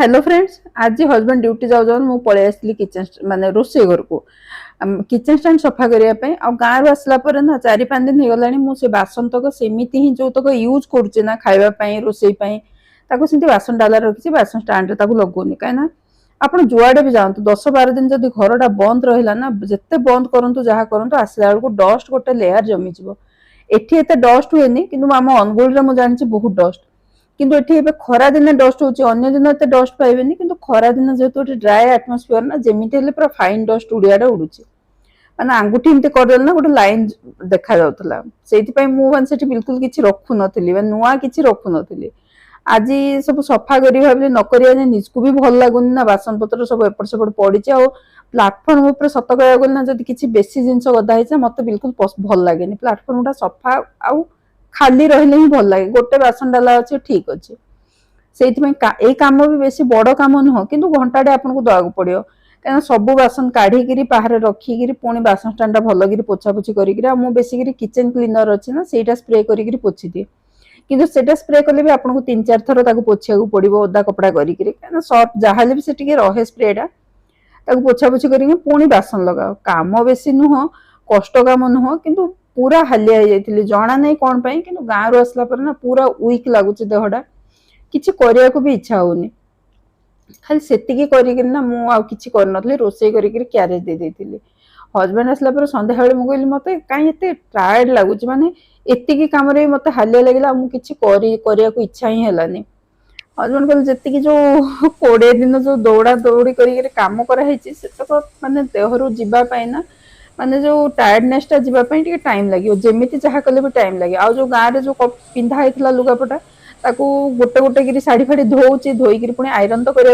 Hello friends. आज husband duty जाऊ मु पलि आसली किचन माने रोसे घर को किचन स्टैंड सफा करने गाँव आसला ना 4-5 दिन हो गला मुझे बासन तक सेमती ही जो तक यूज करुचे ना खावाई रोसई सेमती बासन डाला रखी बासन स्टाण्ड लगौनी कहीं आप जुआड़े भी जातु 10-12 दिन जब घरटा बंद रहा ना जिते बंद करूँ जहाँ करूँ आसला बेलू डस्ट गोटे लेयर जमीज एटी एत डस्ट हुए कि आम अनुगुल में जानी बहुत डस्ट किंतु एटी खरा दिन डस्ट होची अन्य दिन एत डस्ट पाइबेनी किंतु खरा दिन जेहेतु ड्राए एटमोस्फियर ना जेमिति हेले पूरा फाइन डस्ट उड़ियाटा उड़ुची माने आंगुठी एमती करदेल ना गोटे लाइन देखा जाउतला सेति मु माने बिल्कुल किछि रखु नथिली नुआ किछि रखु नथिली आज सब सफा करी भाबले न करिया जे निजको भी भल लागुनी ना बासन पत्र सब एपट सेपट पड़िछि आ प्लाटफॉर्म ऊपर सत कया गल ना जदि किछि बेसी जिंस गदा हिचा मते बिल्कुल भल लागेनी प्लाटफॉर्मटा सफा आ खाली रहिले ही भल लागे गोटे बासन डाला अच्छे ठीक अच्छे से कम भी बेसी बड़ कम नुह कि घंटाटे आपको दवाक पड़ो कहीं सब बासन काढ़ी बाहर रखिकी पुणी बासन स्टाण्डा भलक पोछापोछि कर बेसिक किचन क्लीनर अच्छे ना से स्प्रे कर पोछि दिए कि स्प्रे कले भी आपको 3-4 थर पोछा पड़ो ओदा कपड़ा करें सर्फ जहाँ भी से रहे स्प्रेटा पोछापोछि कर पुणी बासन लगाओ कम बेसी नुह कष्ट कम नुह कि पूरा हालिया हो जाती जना नहीं कौन पाई कि गाँव आसला पर ना पूरा वीक लगुच देहटा किसी करने को भी इच्छा होनी खाली सेतिकी करना मुझे कर रोसे क्यारेज दे देती हजबैंड आसला पर संध्या बेले मुझे कहली मत कहीं टायर्ड लगुच माने एतिकी कम मत हालिया लगे मुझे करने को इच्छा ही है हजबैंड कहले जी जो 20 दिन जो दौड़ा दौड़ी कर काम कराई से माने देहरु जीवाई ना माने जो टायर्डनेसटा जीवाई टाइम लगे जमीती जहाँ कले भी टाइम लगे आ जो गाँव में जो पिंधा होता लुगापटा गोटे गोटे शाढ़ी फाड़ी धोची धोईकी पुणी आयरन तो कर